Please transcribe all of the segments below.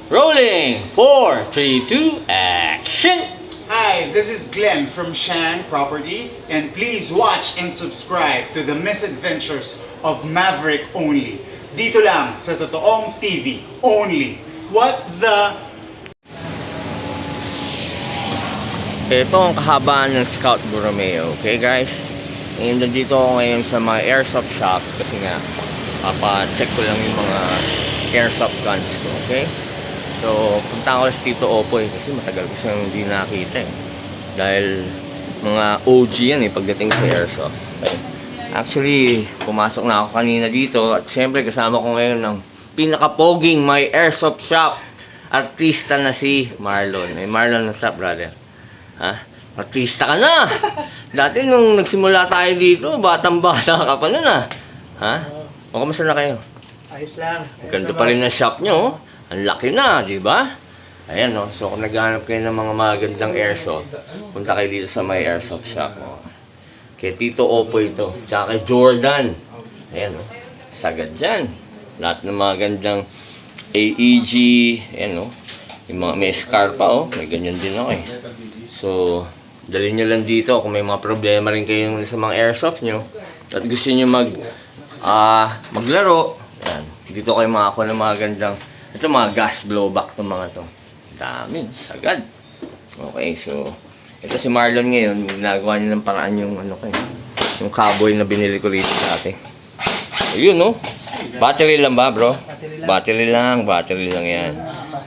Rolling! 4, 3, 2, action! Hi, this is Glenn from Shan Properties, and please watch and subscribe to the misadventures of Maverick Only. Dito lang sa Totoong TV Only. What the... Ito ang kahabaan ng Scout Borromeo. Okay guys? Ngayon nandito ako ngayon sa mga airsoft shop kasi nga papa-check ko lang yung mga airsoft guns ko. Okay? So, punta ako sa Tito Opoy kasi matagal ko siyang hindi nakita eh. Dahil mga OG yan eh pagdating sa airsoft. Okay? Actually, pumasok na ako kanina dito at syempre kasama ko ngayon ng pinaka-poging my airsoft shop. Artista na si Marlon. Marlon, what's up, brother? Ha? Artista ka na! Dati nung nagsimula tayo dito, batang-bata ka pa nun ah. Ha? O, kamusta na kayo? Ayos lang. Ganda pa rin ang shop nyo, oh. Ang laki na, di ba? Ayan, no? So, kung naghahanap kayo ng mga magandang airsoft, punta kayo dito sa my airsoft shop. Oh. Kay Tito Opoy ito. Tsaka kay Jordan. Ayan, no? Sagad dyan. Lahat ng mga gandang AEG. Ayan, no? Yung mga may scar pa, oh. May ganyan din ako, eh. So, dalhin nyo lang dito kung may mga problema rin kayo sa mga airsoft nyo. At gusto nyo maglaro. Ayan. Dito kayo makakuha ng mga gandang ito mga gas blowback itong mga to. Dami, sagad. Okay, so ito si Marlon ngayon, ginagawa niya ng paraan yung ano kayo. Yung cowboy na binili ko rito dati. Ayun, no? Battery lang ba, bro? Battery lang yan.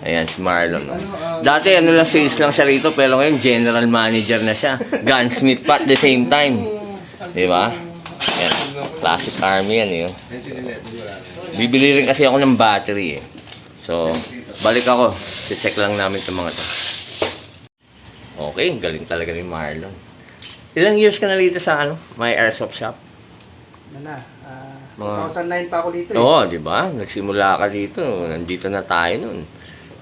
Ayan, si Marlon. No? Dati ano lang, sales lang siya rito, pero ngayon general manager na siya. Gunsmith pa at the same time. Di ba? Ayan, classic army yan, yun. Bibili rin kasi ako ng battery, eh. So, balik ako. I-check lang namin itong mga to. Okay, galing talaga ni Marlon. Ilang years ka na dito sa my airsoft shop? Ano na? Mga- 2009 pa ako dito eh. Oo, di ba? Nagsimula ka dito. Nandito na tayo nun.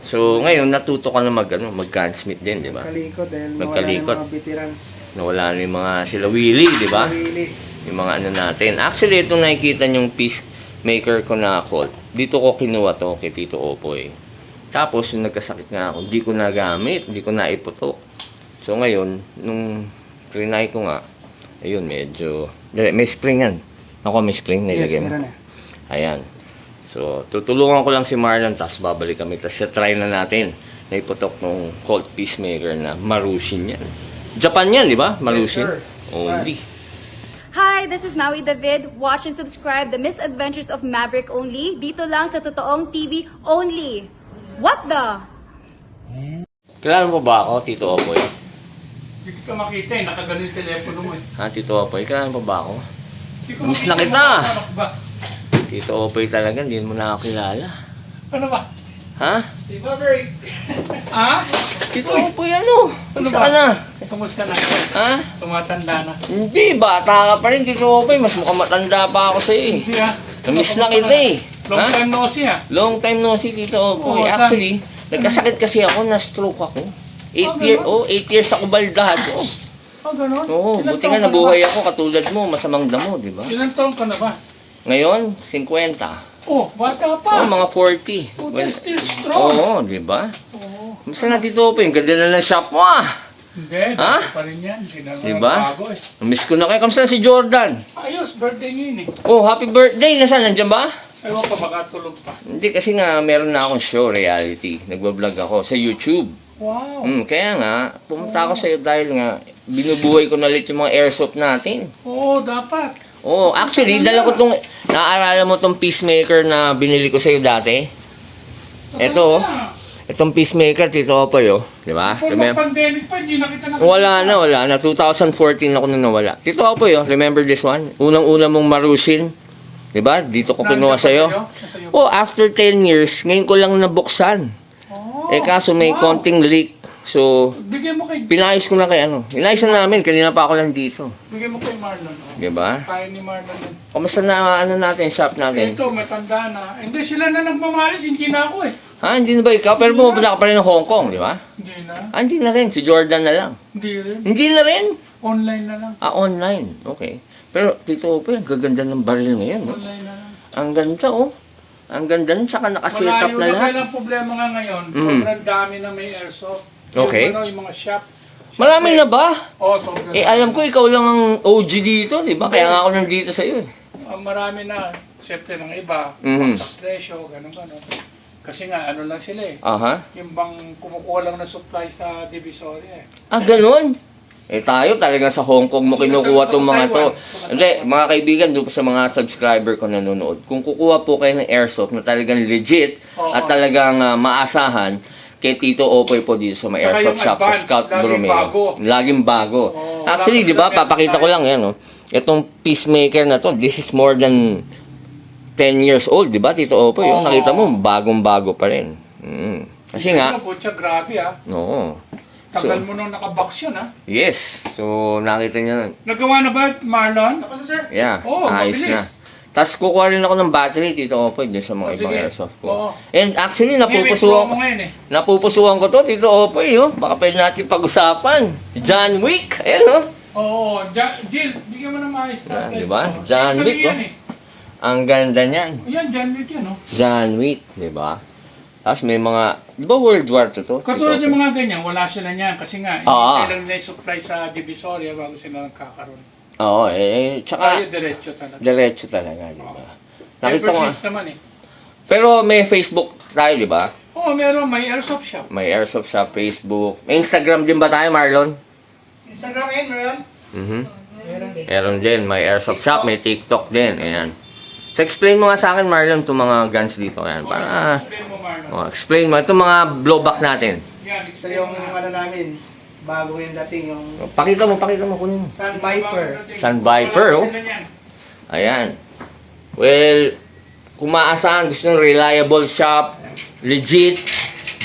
So, ngayon, natuto ka na mag-gunsmith din, di ba? Magkalikot dahil Magkalikot. nawala na yung mga veterans. Nawala na yung mga sila Willie, di ba? Really. Yung mga ano natin. Actually, itong nakikita yung peacemaker ko na Colt. Dito ko kinuha to kay Tito Opoy. Tapos, yung nagkasakit nga ako, hindi ko nagamit, hindi ko naiputok. So, ngayon, nung trinay ko nga, ayun, medyo, may spring yan. Ako, may spring, Yes, nilagay mo. meron na. Ayan. So, tutulungan ko lang si Marlon, tapos babalik kami. Tapos, try na natin na iputok ng Colt Peacemaker na Marushin yan. Japan yan, di ba? Marushin. sir. Only. Hi, this is Maui David. Watch and subscribe the Misadventures of Maverick Only. Dito lang sa Totoong TV Only. What the? Kilala mo ba ako, Tito Opoy? Hindi kita makita eh, nakaganon yung telepono mo eh. Ha, Tito Opoy? Kilala mo ba ako? Hindi ko Miss makita na kita. yung mukha ba? Tito Opoy talaga, hindi mo na ako kilala. Ano ba? Ha? Si Maverick. Ah? Tito Opoy, ano? Ano ba? Saan na? Kumusta na? Ha? Tumatanda na. Hindi, bata ka pa rin, Tito Opoy. Mas mukhang matanda pa ako sa'yo eh. Hindi ah. Namiss na kita eh. Long Ha? time no see ah. Long time no see, Tito Opoy. Oo, Actually, nagkasakit kasi ako, na-stroke ako. 8 years ako baldado. Oh, ganon? Oo, Ilang buti taon nga ka na nabuhay ba? ako katulad mo, masamang damo, di ba? Ilang taon ka na ba? Ngayon, 50. Oh, bata Oo, pa. mga 40. Oh, Well, still strong. oo, di ba? Oo. Kamusta na, Tito Opoy? Ang ganda na ng shop mo ah. Hindi, Ha? dati pa rin yan. Hindi na Diba? bago eh. Miss ko na kayo. Kamusta na si Jordan? Ayos, birthday ngayon eh. Oh, happy birthday! Nasaan? Nandiyan ba? Ewan ko, makatulog pa. Hindi, kasi nga meron na akong show, reality. Nagbablog ako sa YouTube. Wow. Kaya nga, pumunta ako sa'yo dahil nga, binubuhay ko na ulit yung mga airsoft natin. Oo, dapat. Oh, actually, dala ko tong, naaalala mo tong peacemaker na binili ko sa'yo dati? Ito, oh. Itong peacemaker, Tito Opoy, oh. Di ba? Kung mag-pandemic pa, hindi na kita nakita. Wala na. 2014 ako na nawala. Tito Opoy, oh. Remember this one? Unang-una mong Marushin. Di ba? Dito ko kinuha sa'yo. Oh, after 10 years, ngayon ko lang nabuksan. Oh, Kaso may wow. konting leak. So, Bigyan mo kay pinayos ko na kay Inayos na namin. Kanina pa ako lang dito. Bigyan mo kay Marlon. Oh. Di ba? Kaya ni Marlon. Kamusta na natin, shop natin? Ito, matanda na. Hindi sila na nagmamahalis, hindi na ako eh. Ha? Hindi na ba ikaw? Pero bumabala ka pa rin ng Hong Kong, di ba? Hindi na. Hindi na rin. Si Jordan na lang. Hindi rin. Hindi na rin? Online na lang. Online. Okay. Pero, Tito Opoy, ang gaganda ng baril ngayon. No? Online na lang. Ang ganda, oh. Ang ganda nun, tsaka nakaset up Malayo na na lahat. kaya ang problema nga ngayon, Mhm. sobrang dami na may airsoft. Okay. Yung mga shop. Marami na ba? Sobrang Alam ko ikaw lang ang OG dito, di ba? Kaya nga ako nandito sa iyo. marami na. Siyempre ng iba, Mhm. sa presyo, ganun. Kasi nga, ano lang sila eh. Aha. Yung bang kumukuha lang na supply sa Divisoria eh. Ganun. Tayo talagang sa Hong Kong mo kinukuha tong mga to. Hindi, mga kaibigan, doon po sa mga subscriber ko nanonood, kung kukuha po kayo ng airsoft na talagang legit at talagang maasahan, kay Tito Opoy po dito sa may Tsaka airsoft yung shop sa advance, Scout laging Borromeo. bago. Laging bago. Actually, tapos di ba, lang yan, papakita ko lang yan, no? Itong Peacemaker na to, this is more than 10 years old, di ba, Tito Opoy? Oo. Nakita mo, bagong-bago pa rin. Kasi nga, Putya, grabe ah. oo. Tagal mo nung nakabox yun ah. Yes. So, nakita niyo nun. Nagawa na ba, Marlon? Tapos na, sir. Yeah, Oo, ayos mabilis. na. Tapos kukuha rin ako ng battery dito Opoy dun sa mga ibang Sige. airsoft ko. Oo. And actually, May napupusuan promo ngayon eh. napupusuan ko to dito Opoy, oh. Baka pwede natin pag-usapan. John Wick, ayan oh. Oo, Jill, bigyan mo ng maayos na. Di ba? Oo. John Same Wick, kami oh. yan eh. Ang ganda niyan. Yan, John Wick yan, oh. John Wick, di ba? Tapos may mga, di ba World War II to? Katulad Dito, yung Opoy? mga ganyan, wala sila niyan. Kasi nga, Oo. hindi kailang na-supply sa Divisoria bago sila nagkakaroon. Oo, tsaka Tayo diretso talaga. diretso talaga, di ba? Nakita ko nga. Persist naman eh. Pero may Facebook tayo, di ba? Oo, meron, may airsoft shop. May airsoft shop, Facebook. May Instagram din ba tayo, Marlon? Instagram ngayon, meron? Mhm. Meron din. Meron din, may airsoft shop, may TikTok din. Ayan. So explain mo nga sa akin, Marlon, itong mga guns dito. Ayan, para Explain mo, Marlon. explain mo itong mga blowback natin. Yan, Ito explain yung mo na. ano namin, bago yung dating, yung Pakita mo, kunin mo. Sun Viper. Sun Viper, oh. Wala sila niyan. Ayan. Well, kung maasahan, gusto ng reliable shop, legit,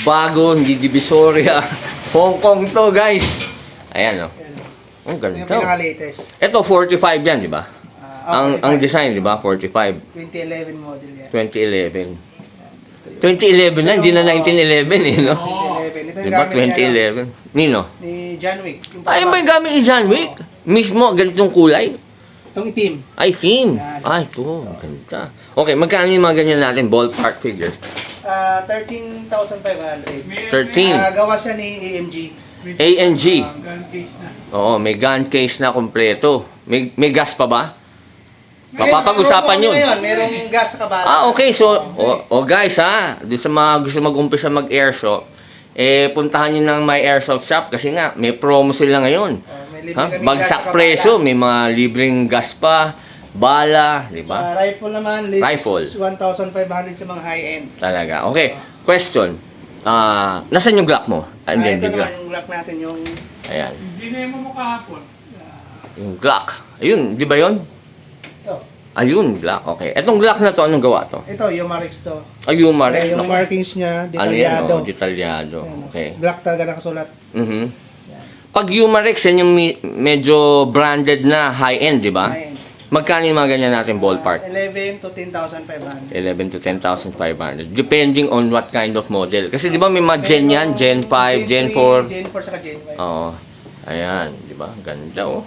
bago, hindi divisoria. Hong Kong to, guys. Ayan, oh. Ang Yung ganda. pinaka-latest. Ito, 45 yan, di ba? Ang 45. design, di ba? 45. 2011 model yan. 2011. 2011 na, hindi na 1911 eh, no? 2011. Ito Di yung ba? gamit niya, 2011. Nino? ni John Wick. Yung Ay, may palabas. gamit ni John Wick? Mismo, ganitong kulay? Itong itim. Ay, theme. Yan. Ay, ito. Ganda. Okay, magkano yung mga ganyan natin? Ballpark figures. 13,500. May- 13. Gawa siya ni AMG. may- ANG. gun case na. Oo, may gun case na kompleto. May gas pa ba? Mapapag-usapan yun. Ngayon, merong gas sa kabala. Okay. So, guys ha, doon sa mga gusto mag-umpisa mag-airsoft, puntahan nyo ng my airsoft shop kasi nga, may promo sila ngayon. May libre Ha? kaming gas Bagsak sa kabala. presyo, may mga libreng gas pa, bala, di Sa ba? rifle naman, list Rifle. 1,500 sa mga high-end. Talaga. Okay, question. Nasaan yung Glock mo? Hindi, Ito hindi naman Glock. yung lock natin, yung Ayan, Hindi na mo kahapon. yung Glock. Ayun, di ba yun? ito. Ayun, Glock. Okay. Etong Glock na to, anong gawa to? Ito, yung Marix to. Ayun, Marex. Yung markings niya, Ano yan? detalyado. Detalyado. Ayan, Okay. Black talaga nakasulat. Mhm. Pag Humarex, yan yung medyo branded na high-end, di ba? High-end. Magkano yung mga ganyan natin ballpark? 11 to 10,500. 11 to 10,500. Depending on what kind of model. Kasi di ba may mga Gen yan? Gen 5, Gen 4. Gen 4 saka Gen 5. Oo. Ayan, di ba? Ganda oh.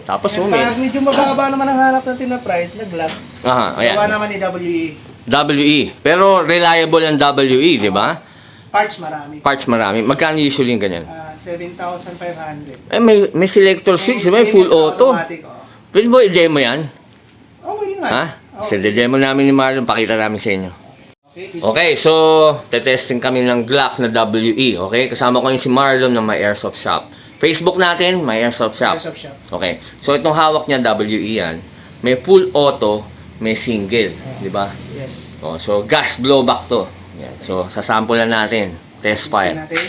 Tapos Pag medyo mababa naman ang hanap natin na price, nag-lock. Aha, Gawa ayan. naman ni WE. WE. Pero reliable ang WE, di ba? Parts marami. Parts marami. Magkano usually yung ganyan? 7,500. May selector switch, di ba? May full auto. Automatic, oh. Pwede mo i-demo yan? Okay naman. Ha? Oh. So, demo namin ni Marlon, pakita namin sa inyo. Okay, so, tetesting kami ng Glock na WE, okay? Kasama ko yung si Marlon na may airsoft shop. Facebook natin, may airsoft shop. Airsoft shop. Okay, so itong hawak niya, WE yan. May full auto, may single, di ba? Yes. Oh, so, gas blowback to. Yan. So, sasampulan natin. Test Testing fire. natin.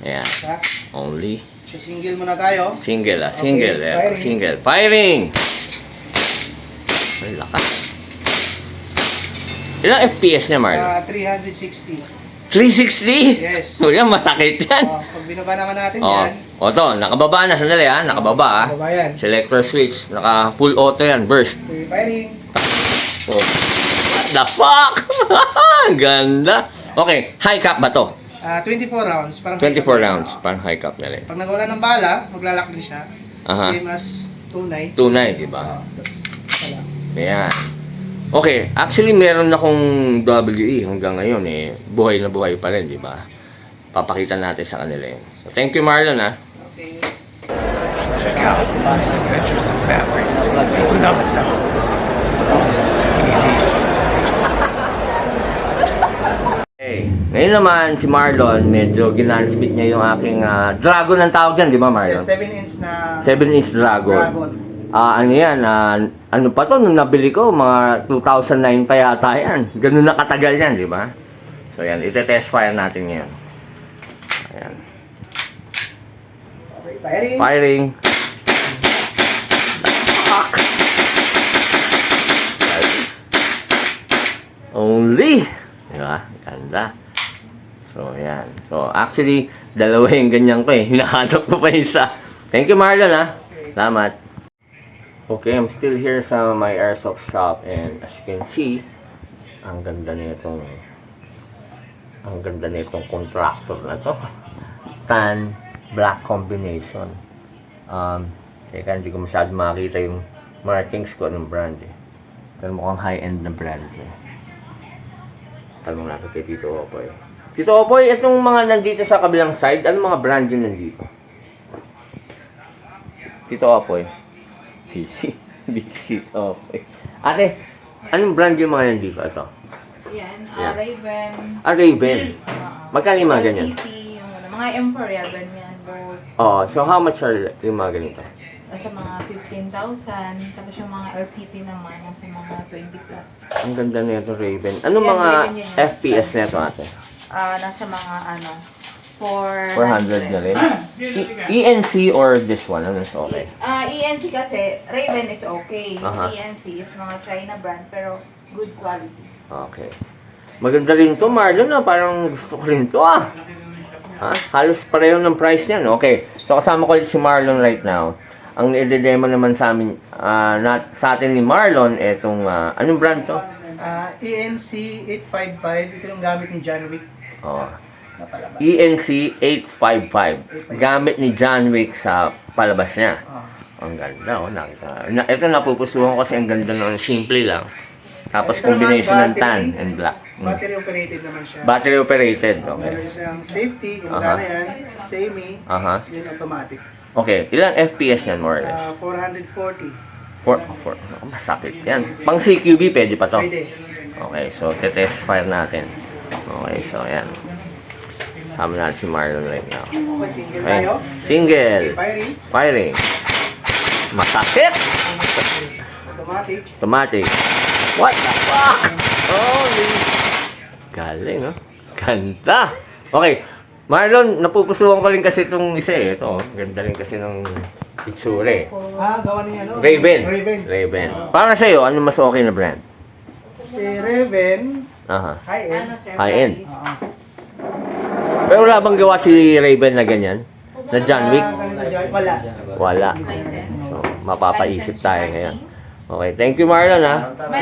Ayan. Sa, Only sa single muna tayo. single, Okay, single. firing. Single. Firing! Ay, lakas. Ilang FPS niya, Marlon? 360. 360? Yes. O yan, masakit yan. Pag binaba naman natin Oh, yan, to, nakababa na. Sandali ha, nakababa ha. baba yan. Selector switch, naka full auto yan, burst. Okay, firing. Oh. What the fuck? Ganda. Okay, high cap ba to? 24 rounds. Parang 24 rounds, parang high cap na rin. Pag nagwala ng bala, maglalak din siya. Aha. Same as tunay. Tunay, di ba? Tapos, wala. Ayan. Okay, actually meron akong WE hanggang ngayon eh. Buhay na buhay pa rin, di ba? Papakita natin sa kanila yun. So, thank you Marlon ha. Okay. Check out the Misadventures of Maverick. Dito lang sa Totoong TV. Okay, ngayon naman si Marlon, medyo ginanspit niya yung aking dragon ang tawag dyan, di ba Marlon? 7-inch na 7-inch dragon. dragon. Ano yan, ano pa to, nung nabili ko, mga 2009 pa yata yan. Ganun na katagal yan, di ba? So yan, ite-test fire natin ngayon. Ayan. Okay, firing. Firing. Only. Di ba? Ganda. So, yan. So, actually, dalawa yung ganyan ko eh. Hinahanap ko pa isa. Thank you, Marlon, ha. Salamat. Okay, I'm still here sa my airsoft shop and as you can see, ang ganda nitong contractor na to. Tan black combination. Teka, hindi ko masyado makita yung markings ko ng brand eh. Pero mukhang high-end na brand eh. Tanong natin kay Tito Opoy. Tito Opoy, itong mga nandito sa kabilang side, anong mga brand yun nandito? Tito Opoy. TC. Hindi Tito Opoy. Ate, anong brand yung mga nandito? Ito. Yan, Yan. Raven. Raven. Magkano yung mga ganyan? City, yung mga M4 Raven yan, both. Oh, so how much are yung mga ganito? Nasa mga 15,000. Tapos yung mga LCT naman, nasa mga 20 plus. Ang ganda na ito, Raven. Anong Yan, mga Raven yan. FPS nito ate? Nasa mga 400. 400 na rin? ENC or this one? Ano is okay? ENC kasi, Raven is okay. Yung Aha. ENC is mga China brand, pero good quality. Okay. Maganda rin to, Marlon, parang gusto ko rin to, Halos pareho ng price niyan. Okay. So, kasama ko si Marlon right now. Ang i-demo naman sa amin, sa atin ni Marlon, etong, anong brand to? ENC 855. Ito yung gamit ni John Wick. Oh. Na palabas. ENC 855. Gamit ni John Wick sa palabas niya. Ang ganda, nakita. Ito napupusuhan ko kasi ang ganda ng simple lang. Tapos Ito naman, combination ng tan battery. and black. Battery operated naman siya. Battery operated, okay. Meron siyang safety, kung Aha. magkano yan, semi, Aha. then automatic. Okay, ilang FPS yan more or less? 440. 4. Naku, masakit yan. Pang CQB, pwede pa to. Pwede. Okay, so test fire natin. Okay, so yan. Sama natin si Marlon right now. Okay, single Okay, tayo. single. Firing, Firing. Masakit. automatic. Automatic. What the fuck? Holy. Galing, no? Ganda. Okay. Marlon, napupusuhan ko rin kasi itong isa eh. Ito, ganda rin kasi ng itsura eh. Gawa niya, no? Raven. Raven. Raven. Para sa'yo, ano mas okay na brand? Si Raven, Aha. high-end. High-end. Pero wala bang gawa si Raven na ganyan? Na John Wick? Wala. Wala. License. So, mapapaisip License tayo markings. ngayon. Okay, thank you Marlon ha.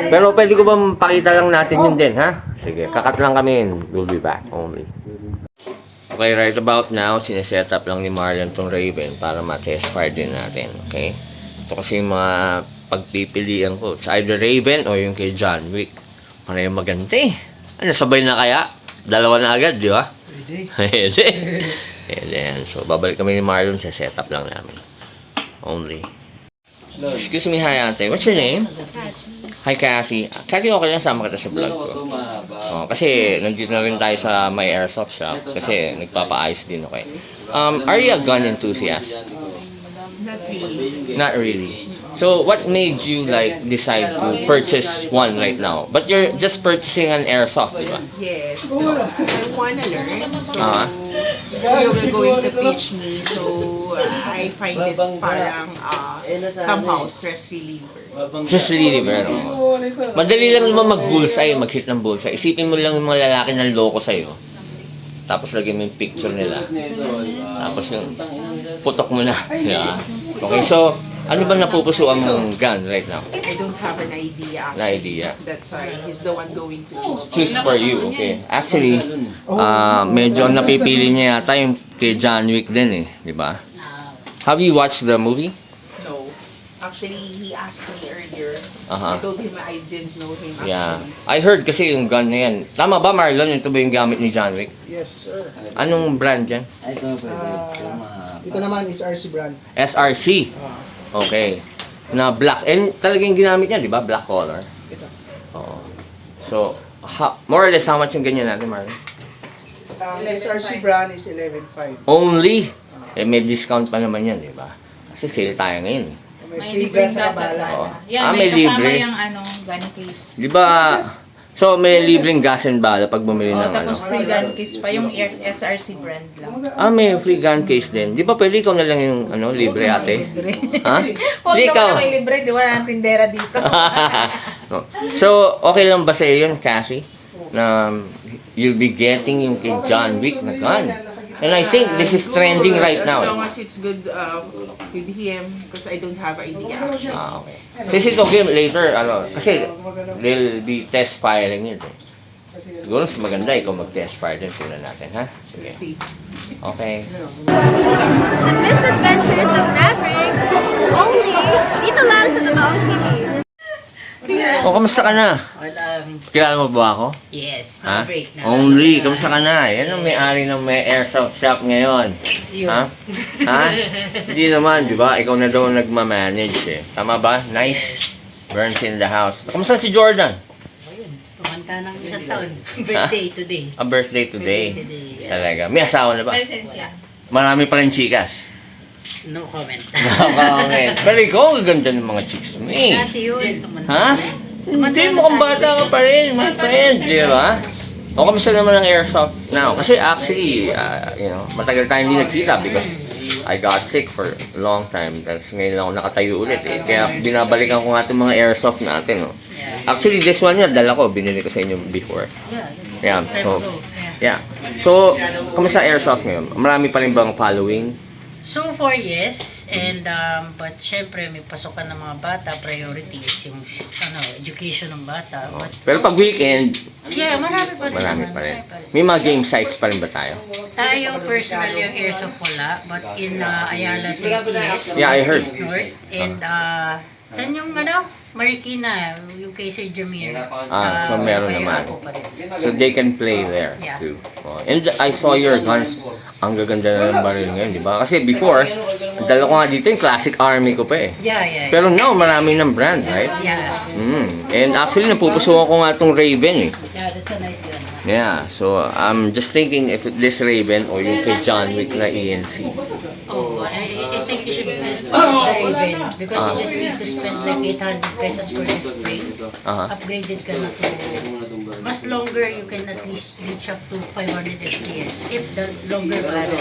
Pero pwede ko ba pakita lang natin yun din ha? Sige, kakat lang kami and we'll be back only. Okay, right about now, sineset up lang ni Marlon tong Raven para ma-test fire din natin. Okay? Ito kasi yung mga pagpipilian ko. It's either Raven o yung kay John Wick. Pareho maganda eh. Ano, sabay na kaya? Dalawa na agad, di ba? Pwede. Pwede. Pwede. So, babalik kami ni Marlon sa setup lang namin. Only. Excuse me, hi ate. What's your name? Hi Kathy. Kathy, okay lang sama kita sa vlog ko. Oh, kasi nandito na rin tayo sa my airsoft shop. Kasi nagpapaayos din ako eh. Are you a gun enthusiast? Not really. Not really. So, what made you like decide to purchase one right now? But you're just purchasing an airsoft, di ba? Yes. So, I want to learn. So, Ah. you were going to teach me. So, I find it parang somehow stress reliever. Just really, pero madali lang naman mag-bullseye, mag-hit ng bullseye. Isipin mo lang yung mga lalaki ng loko sa'yo. Tapos lagyan mo yung picture nila. Tapos yung putok mo na. Yeah. Okay, so, ano ba napupusuan mong gun right now? I don't have an idea actually. Na idea. That's why he's the one going to choose. Choose for you, okay. Actually, medyo napipili niya yata yung kay John Wick din eh, di ba? Have you watched the movie? No. Actually, he asked me earlier. Aha. I told him I didn't know him actually. Yeah. I heard kasi yung gun na yan. Tama ba, Marlon? Ito ba yung gamit ni John Wick? Yes, sir. Anong brand yan? Ito naman is RC brand. SRC. Okay. Na black. And talagang ginamit niya, di ba? Black color. Ito. Oo. So, more or less, how much yung ganyan natin, Marlon? SRC brand is 11.5. Only? Eh, may discount pa naman yan, di ba? Kasi sale tayo ngayon. Eh. May free gas sa bala. Oo. Yan, may may kasama libre. yung gun case. Di ba? So, may libreng gas and bala pag bumili ng ano. Tapos free gun case pa, yung SRC brand lang. May free gun case din. Di ba pwede ikaw na lang yung libre ate? Ha? Huwag Hindi ikaw. naman ako libre, di wala nang tindera dito. No. So, okay lang ba sa'yo yun, Cassie? Na you'll be getting yung kay John Wick na gun. And I think this is trending right now. As long as it's good with him, because I don't have idea actually. Okay. Since it's okay later, kasi they'll be test firing it. Siguro mas maganda ikaw mag-test fire din sila natin, ha? Sige. See. Okay. The Misadventures of Maverick, only dito lang sa Totoong TV. O, kamusta ka na? Walang, Kilala mo ba ako? yes, Ha? break na. Only, kamusta ka na? Yan ang may-ari ng may airsoft shop ngayon. Yun. Ha? Ha? Hindi naman, di ba? Ikaw na daw nagmamanage eh. Tama ba? Nice. Burns in the house. Kamusta si Jordan? Kumanta ng isang taon. Birthday today. A birthday today. Birthday today, yeah. Talaga. May asawa na ba? Lisensya. Marami pa rin chikas. No comment. Nakaka-comment. Pero ikaw, ang ganda ng mga chicks mo eh. Dati yun. Ha? Hindi, mukhang bata ka pa rin, my friend. Di ba? O, kamusta naman ang airsoft now? Kasi actually, matagal tayong hindi nagkita because I got sick for a long time. Tapos ngayon lang ako nakatayo ulit eh. Kaya binabalikan ko nga itong mga airsoft natin. No? Actually, this one nga, dala ko. Binili ko sa inyo before. Yeah, so, yeah. So, kamusta airsoft ngayon? Marami pa rin bang following? So far, yes. And, but syempre, may pasukan ng mga bata. Priorities yung, education ng bata. But, Pero pag weekend, yeah, marami pa rin. marami naman, pa rin. marami pa rin. May mga game sites pa rin ba tayo? Tayo, personally, yung airsoft wala. But in Ayala, TPS. Yeah, I heard. East North. And, saan yung, Marikina, yung kay Sir Jamir. So meron may naman. ako pa rin. So they can play there Yeah. too. And I saw your guns. Ang gaganda na ng baril ngayon, di ba? Kasi before, dala ko nga dito yung classic army ko pa eh. Yeah. Pero now, marami ng brand, right? Yeah. And actually, napupusuan ko nga itong Raven eh. Yeah, that's a nice gun. Yeah, so I'm just thinking if this Raven or yung kay John Wick na ENC. Oh, I think you should use the Raven because you just need to spend like 800 pesos for the spring. Upgraded ka na to mas longer, you can at least reach up to 500 FPS if the longer battle.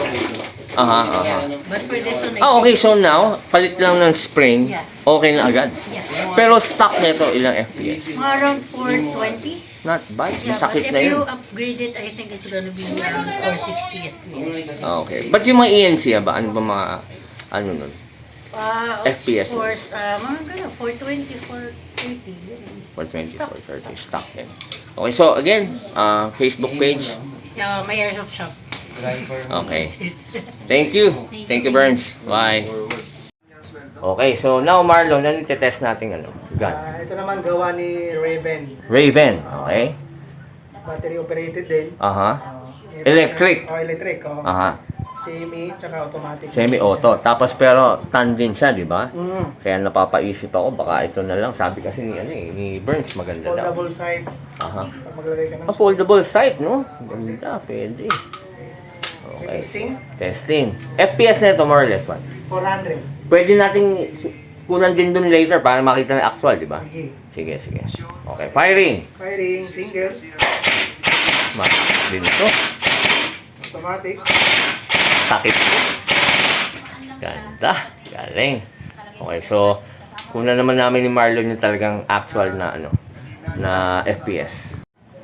But for this one, Okay, so now, palit lang ng spring, Yeah. okay na agad. Yeah. Pero stock nito, ilang FPS? Mga around 420. Not bad, Yeah, but sakit if na you yun. upgrade it, I think it's gonna be around 460 FPS. Okay, but yung mga ENC ba? Ano ba mga, ano nun? Of FPS. course, mga gano'n, 420, 430. 420, Stock, 430, stock din. Okay, so again, Facebook page. My airsoft shop. Okay. That's it. Thank you. Thank you, Burns. Bye. Okay, so now Marlon, ano test natin gun? Ito naman gawa ni Raven. Raven, okay? Battery operated din. Ito Electric. siya- electric. Semi, tsaka automatic. Semi-auto. Tapos pero tan din siya, di ba? Mm. Kaya napapaisip ako, baka ito na lang. Sabi kasi ni Burns, maganda daw. Foldable side. Pag maglagay ka ng Foldable sight, no? Ganda, pwede. Okay. Testing. FPS na ito, more or less, what? 400. Pwede nating kunan din dun later para makita na actual, di ba? Okay. Sige. Okay, firing. Firing, single, Din ito. automatic. Sakit. Ganda. Galing. Okay, so, kunan naman namin ni Marlon yung talagang actual na, na FPS.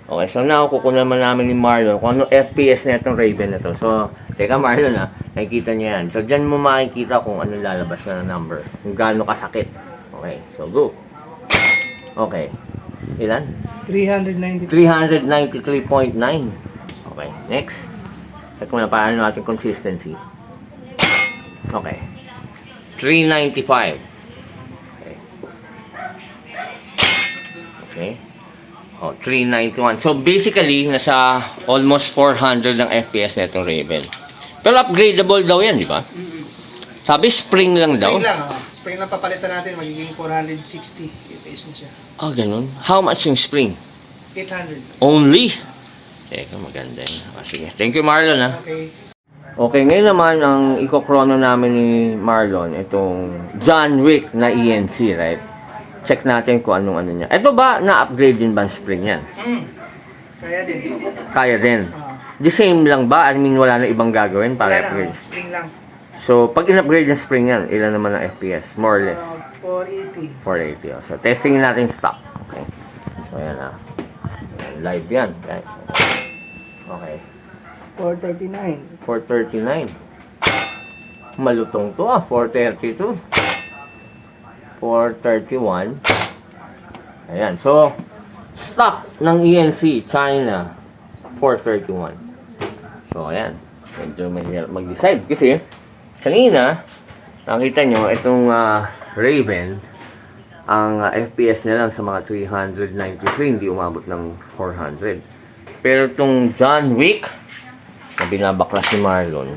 Okay, so now, kukunan naman namin ni Marlon kung ano FPS na itong Raven na to. So, teka Marlon nakikita niya yan. So, dyan mo makikita kung ano lalabas na number. Kung gaano kasakit. Okay, so go. Okay. Ilan? 390. 393.9. Okay, next. Check mo na paano natin consistency. Okay. 395. Okay. Oh, 391. So basically, nasa almost 400 ng FPS na itong Rebel. Pero upgradable daw yan, di ba? Sabi spring lang daw. Spring lang, spring lang papalitan natin, magiging 460 FPS na siya. Ah, ganun. How much yung spring? 800. Only? Teka, maganda yun. Ah, sige. Thank you, Marlon, ha? Okay. Okay, ngayon naman, ang ikokrono namin ni Marlon, itong John Wick na ENC, right? Check natin kung anong ano niya. Ito ba, na-upgrade din ba ang spring yan? Kaya din. Kaya din. The same lang ba? I mean, wala na ibang gagawin para Wala upgrade? na, spring lang. So, pag in-upgrade ng spring yan, ilan naman ang FPS? More or less? 480. 480. Oh. So, testingin natin stock. Okay. So, ayan na. Live yan, guys. Okay. 439. 439. Malutong to 432. 431. Ayan. So, stock ng ENC, China, 431. So, ayan. Medyo mahirap mag-decide. Kasi, kanina, nakita nyo, itong Raven, ang FPS niya lang sa mga 393, hindi umabot ng 400. Pero itong John Wick, na binabaklas ni Marlon,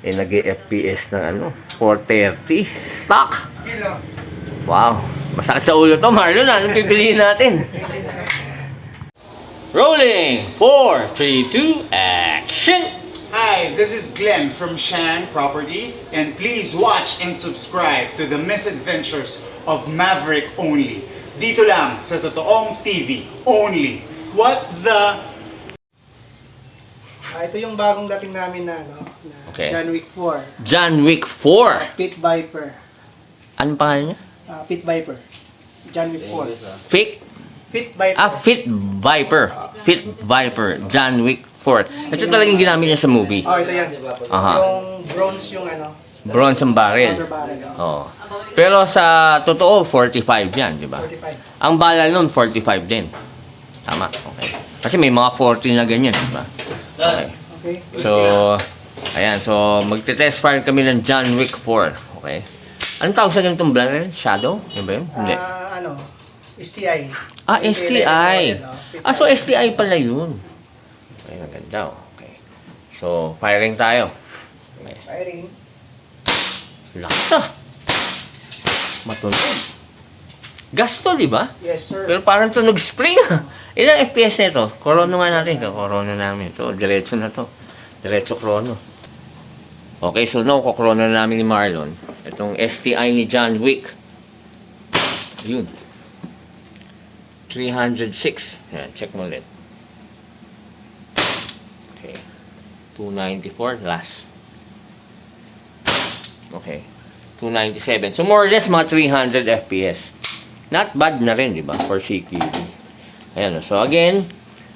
nag-FPS ng 430 stock. Wow, masakit sa ulo to, Marlon. Anong pipiliin natin? Rolling! 4, 3, 2, action! Hi, this is Glenn from Shan Properties, and please watch and subscribe to the misadventures of Maverick Only. Dito lang sa Totoong TV Only. What the... Ito yung bagong dating namin na, na Okay. John Wick 4. John Wick 4. Pit Viper. Anong pangalan niya? Pit Viper. John Wick 4. Fake? Pit Viper. Fit Viper. Fit Viper. John Wick 4. Ito talagang ginamit niya sa movie. Oh, ito yan. Aha. Yung bronze yung Bronze ang barrel. outer barrel. Oh. Pero sa totoo, 45 yan, di ba? 45. Ang bala nun, 45 din. Tama, okay. Kasi may mga 40 na ganyan, di ba? Okay. Okay. So, ayan. So, magte-test fire kami ng John Wick 4. Okay. Anong tawag sa ganitong barrel? Shadow? Yun ba yun? Hindi. STI. Ah, STI. Ah, so STI pala yun. Okay, maganda. Okay. So, firing tayo. Okay. Firing. Laksa. Matunog. Gasto, di ba? Yes, sir. Pero parang tunog spring. Ilang FPS na ito? Korono nga natin. Korono namin ito. Diretso na to. Diretso krono. Okay, so now, kukrono na namin ni Marlon. Itong STI ni John Wick. Yun. 306. Yan, check mo ulit. Okay. 294, last. Okay. 297. So, more or less, mga 300 FPS. Not bad na rin, di ba? For CQD. Ayan. So, again,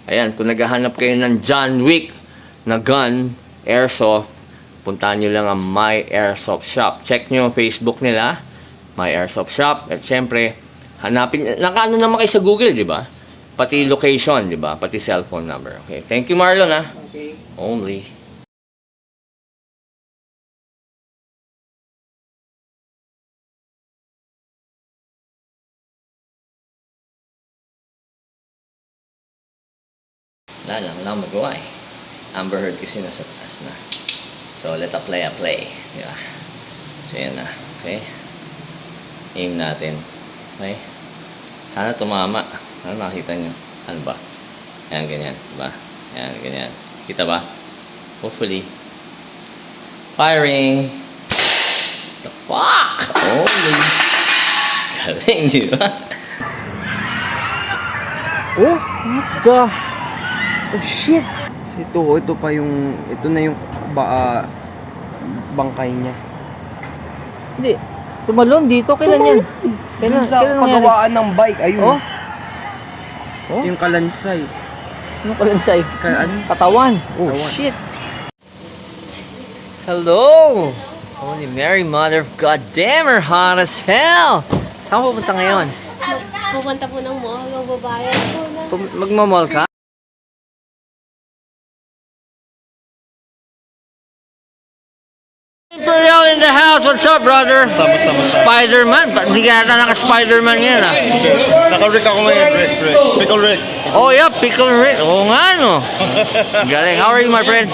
ayan, kung naghahanap kayo ng John Wick na gun, airsoft, puntahan nyo lang ang My Airsoft Shop. Check nyo ang Facebook nila, My Airsoft Shop. At syempre, hanapin, nakaano naman kayo sa Google, di ba? Pati location, di ba? Pati cellphone number. Okay. Thank you, Marlon, ha? Okay. Only. Wala lang magawa eh. Amber Heard kasi nasa taas na. So, let a play. Yeah. So, yan na. Okay. Aim natin. Okay. Sana tumama. Ano makita nyo? Ano ba? Yan, ganyan. Diba? Yan, ganyan. Kita ba? Hopefully. Firing! The fuck? Holy. Galing, di ba? Oh, what the? Oh shit! Ito pa yung, ito na yung bangkay niya. Hindi. Tumalon dito. Kailan yan? Kailan sa pagawaan ng bike, ayun. Oh? Oh? Yung kalansay. Ano kalansay? Ano? Katawan. Oh, Katawan. shit. Hello! Holy Mary, Mother of God, damn her hot as hell! Saan pupunta ngayon? Pupunta po ng mall, magbabayad po na. Magmamall ka? Imperial in the house. What's up, brother? Spider-Man? Hindi ka yata naka-Spider-Man yan, ah. Naka-Rick ako ngayon, Rick. Pickle Rick. Oh, yeah, Pickle Rick. Oo nga, no. Galing. How are you, my friend?